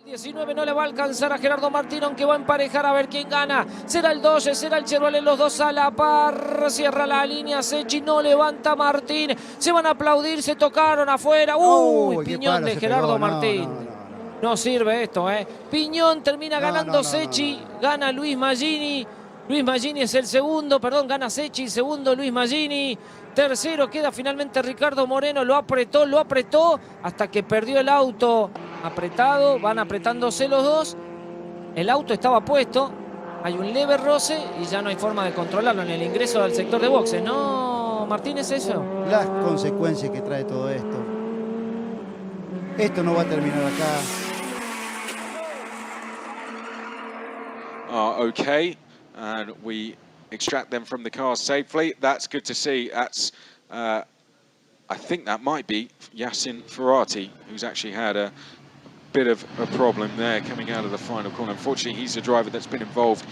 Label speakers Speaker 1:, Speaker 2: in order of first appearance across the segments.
Speaker 1: 19 no le va a alcanzar a Gerardo Martín, aunque va a emparejar a ver quién gana. Será el 12, será el Chevrolet, los dos a la par. Cierra la línea Secchi, no levanta Martín. Se van a aplaudir, se tocaron afuera. Uy, piñón de Gerardo Martín. No sirve esto, ¿eh? Piñón termina ganando Secchi, gana Luis Maggini. Luis Maggini es el segundo, perdón, gana Secchi, segundo Luis Maggini. Tercero queda finalmente Ricardo Moreno, lo apretó hasta que perdió el auto. Apretado, van apretándose los dos. El auto estaba puesto, hay un leve roce y ya no hay forma de controlarlo en el ingreso al sector de boxes. ¿No, Martínez, eso?
Speaker 2: Las consecuencias que trae todo esto. Esto no va a terminar acá.
Speaker 3: Okay, and we extract them from the car safely. That's good to see. That's, I think that might be Yassin Ferrati, who's actually had a bit of a problem there coming out of the final corner. Unfortunately, he's the driver that's been involved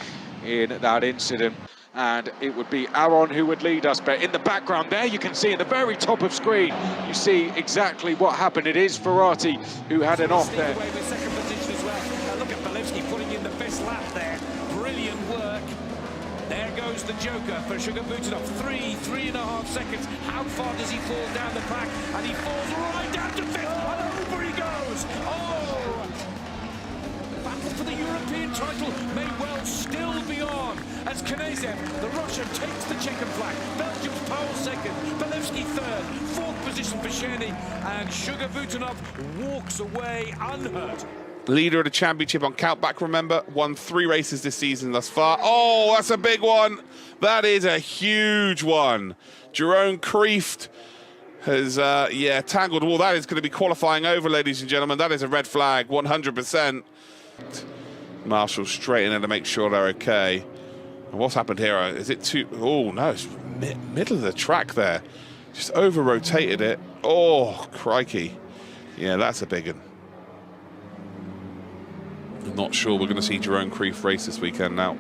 Speaker 3: in that incident, and it would be Aaron who would lead us. But in the background there, you can see at the very top of screen, you see exactly what happened. It is Ferrati who had an off there.
Speaker 4: Second position as well. Look at Balevski putting in the best lap there. Brilliant work. There goes the Joker for Sugar Butinov. 3.5 seconds. How far does he fall down the pack? And he falls right down to fifth. And over he goes. Oh! The battle for the European title may well still be on. As Knezev, the Russian, takes the Czech flag. Belgium's Powell second. Balevski third. Fourth position for Sherny. And Sugar Butinov walks away unhurt.
Speaker 5: Leader of the championship on countback, remember, won 3 races this season thus far. Oh, that's a big one. That is a huge one. Jerome Kreeft has, tangled. Well, that is going to be qualifying over, ladies and gentlemen. That is a red flag, 100%. Marshall straight in there to make sure they're okay. And what's happened here? Is it too... Oh, no, it's middle of the track there. Just over-rotated it. Oh, crikey. Yeah, that's a big one. I'm not sure we're going to see Jerome Kreeft race this weekend now.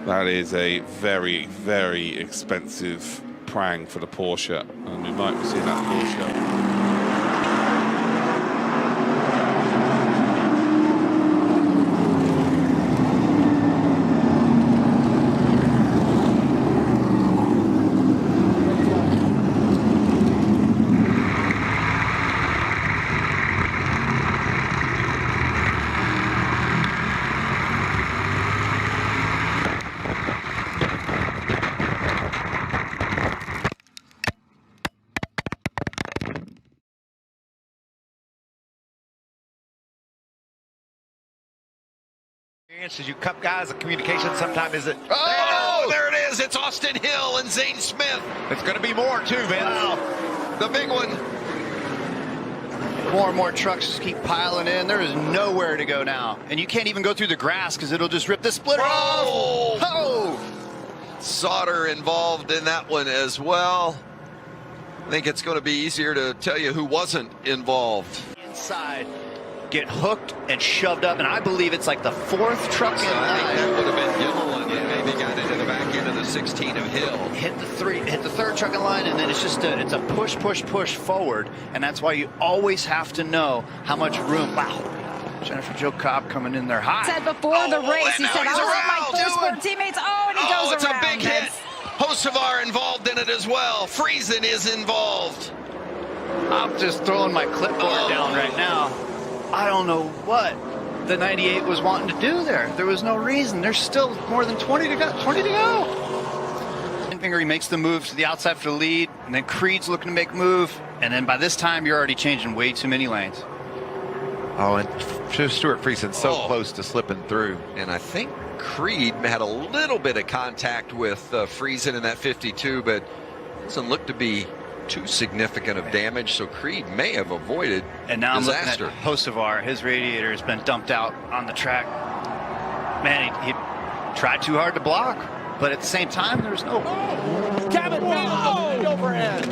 Speaker 5: That is a very, very expensive prang for the Porsche, and we might be seeing that Porsche.
Speaker 6: As you Cup guys, the communication sometimes is it.
Speaker 7: Oh, there it is. It's Austin Hill and Zane Smith.
Speaker 6: It's going to be more too, Vince.
Speaker 7: Wow. The big one.
Speaker 8: More and more trucks keep piling in. There is nowhere to go now. And you can't even go through the grass because it'll just rip the splitter off. Oh!
Speaker 7: Sauter involved in that one as well. I think it's going to be easier to tell you who wasn't involved.
Speaker 8: Inside. Get hooked and shoved up, and I believe it's like the 4th truck in line.
Speaker 7: I think that would have been Gimmelin that maybe got into the back end of the 16 of Hill.
Speaker 8: Hit the 3rd truck in line, and then it's just it's a push forward, and that's why you always have to know how much room. Wow. Jennifer Jo Cobb coming in there hot.
Speaker 9: Said before the race, he said, I was with my Sport teammates. Oh, and he goes around.
Speaker 7: It's a big hit. Hocevar involved in it as well. Friesen is involved.
Speaker 8: I'm just throwing my clipboard down right now. I don't know what the 98 was wanting to do there. There was no reason. There's still more than 20 to go. 20 to go. Finger, he makes the move to the outside for the lead, and then Creed's looking to make a move, and then by this time you're already changing way too many lanes.
Speaker 6: Oh, and Stuart Friesen's so close to slipping through.
Speaker 7: And I think Creed had a little bit of contact with Friesen in that 52, but doesn't look to be too significant of damage, so Creed may have avoided
Speaker 8: and now
Speaker 7: disaster.
Speaker 8: I'm looking at Hocevar. His radiator has been dumped out on the track. Man, he tried too hard to block, but at the same time, there's no...
Speaker 10: Cabin overhead.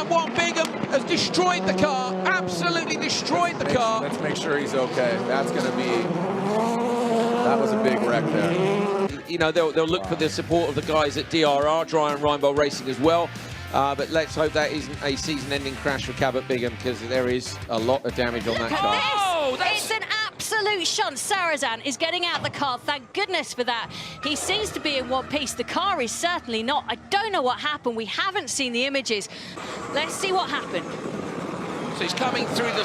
Speaker 10: One Bingham has destroyed the car, absolutely destroyed the car.
Speaker 11: Let's make sure he's okay. That's going to be... That was a big wreck there.
Speaker 1: You know, they'll look for the support of the guys at DRR, Dry and Reinbold Racing as well. But let's hope that isn't a season-ending crash for Cabot Bingham, because there is a lot of damage on that car.
Speaker 9: It's an absolute shunt. Sarazan is getting out the car. Thank goodness for that. He seems to be in one piece. The car is certainly not. I don't know what happened. We haven't seen the images. Let's see what happened.
Speaker 10: So he's coming through the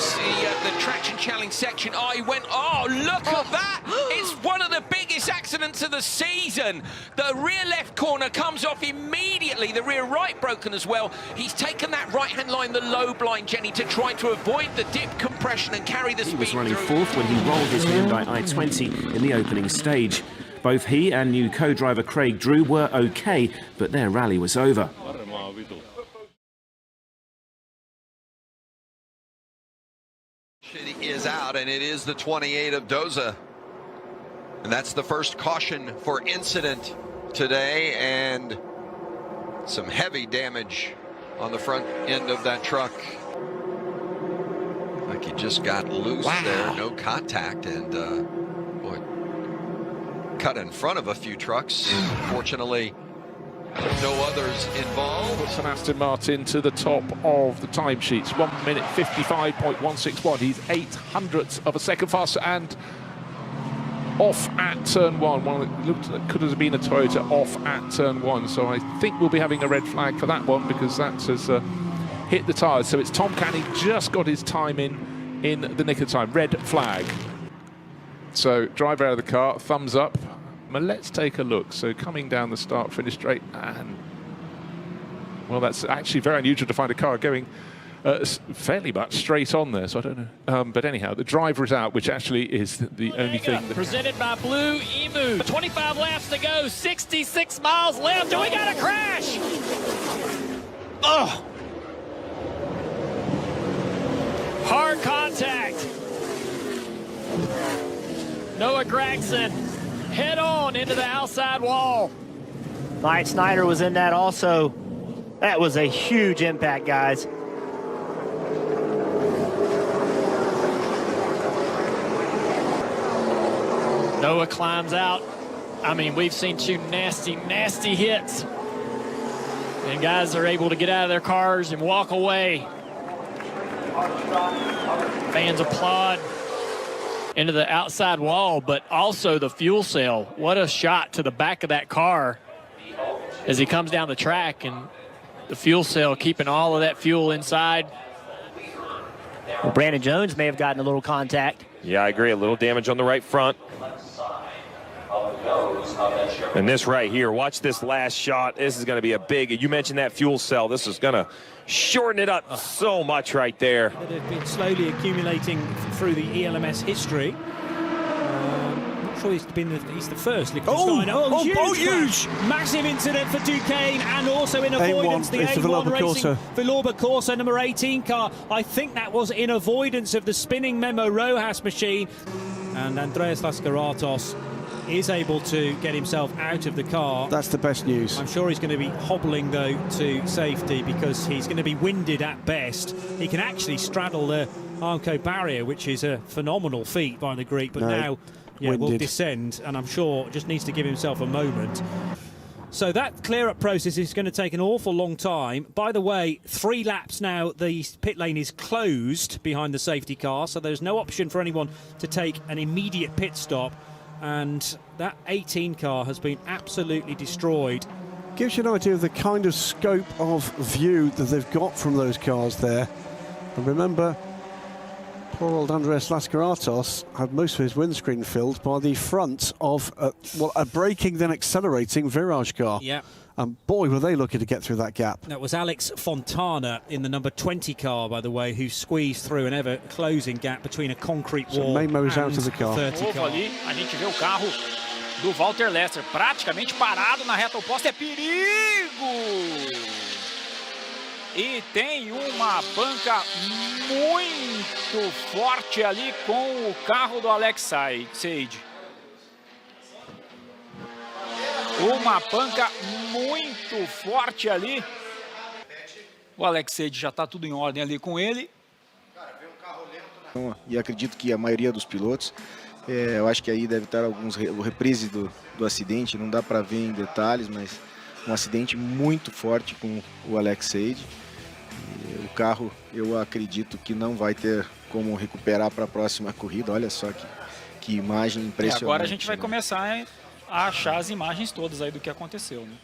Speaker 10: traction challenge section. Oh, he went, oh, look at that. It's one of the biggest accidents of the season. The rear left corner comes off immediately. The rear right broken as well. He's taken that right-hand line, the low blind, Jenny, to try to avoid the dip compression and carry the speed through.
Speaker 12: He was running fourth when he rolled his Hyundai i20 in the opening stage. Both he and new co-driver Craig Drew were okay, but their rally was over.
Speaker 7: Is out, and it is the 28 of Doza. And that's the first caution for incident today, and some heavy damage on the front end of that truck. Like he just got loose there, no contact, and boy, cut in front of a few trucks. Fortunately, no others involved.
Speaker 4: Puts an Aston Martin to the top of the timesheets. 1 minute 55.161. He's 0.08 of a second faster and off at turn one. Well, it looked like could have been a Toyota off at turn one. So I think we'll be having a red flag for that one because that has hit the tyres. So it's Tom Canning just got his time in the nick of time. Red flag. So driver out of the car, thumbs up. Well, let's take a look. So coming down the start finish straight, and well, that's actually very unusual to find a car going fairly much straight on there. So I don't know, but anyhow, the driver is out, which actually is the only thing.
Speaker 1: Presented by Blue Emu. 25 laps to go, 66 miles left, and we got a crash. Oh, hard contact. Noah Gregson head on into the outside wall.
Speaker 13: Mike Snyder was in that also. That was a huge impact, guys.
Speaker 1: Noah climbs out. I mean, we've seen two nasty, nasty hits. And guys are able to get out of their cars and walk away. Fans applaud. Into the outside wall, but also the fuel cell. What a shot to the back of that car as he comes down the track, and the fuel cell keeping all of that fuel inside.
Speaker 13: Well, Brandon Jones may have gotten a little contact.
Speaker 14: Yeah, I agree. A little damage on the right front. And this right here, watch this last shot. This is going to be a big, you mentioned that fuel cell. This is going to shorten it up so much right there.
Speaker 15: That have been slowly accumulating through the ELMS history. Not sure he's the first. Huge! Massive incident for Duquesne, and also in avoidance the A1 Racing Villorba Corsa number 18 car. I think that was in avoidance of the spinning Memo Rojas machine. And Andreas Lascaratos is able to get himself out of the car.
Speaker 2: That's the best news.
Speaker 15: I'm sure he's going to be hobbling, though, to safety because he's going to be winded at best. He can actually straddle the Armco barrier, which is a phenomenal feat by the Greek, but now will descend, and I'm sure just needs to give himself a moment. So that clear-up process is going to take an awful long time. By the way, 3 laps now, the pit lane is closed behind the safety car, so there's no option for anyone to take an immediate pit stop. And that 18 car has been absolutely destroyed.
Speaker 2: Gives you an idea of the kind of scope of view that they've got from those cars there. And remember, poor old Andreas Lascaratos had most of his windscreen filled by the front of a braking then accelerating Virage car.
Speaker 15: Yeah.
Speaker 2: And boy, were they looking to get through that gap.
Speaker 15: That was Alex Fontana in the number 20 car, by the way, who squeezed through an ever-closing gap between a concrete wall and
Speaker 2: Memo's out of the car.
Speaker 15: 30 car.
Speaker 16: Ali, a gente vê o carro do Walter Lester praticamente parado na reta oposta. É perigo! E tem uma panca muito forte ali com o carro do Alex Sage. Uma panca muito forte ali. O Alex Sage já está tudo em ordem ali com ele.
Speaker 17: E acredito que a maioria dos pilotos, eu acho que aí deve estar alguns reprise do acidente, não dá para ver em detalhes, mas um acidente muito forte com o Alex Sage. E o carro, eu acredito que não vai ter como recuperar para a próxima corrida. Olha só Que imagem impressionante.
Speaker 16: Agora a gente vai
Speaker 17: né?
Speaker 16: começar a achar as imagens todas aí do que aconteceu, né?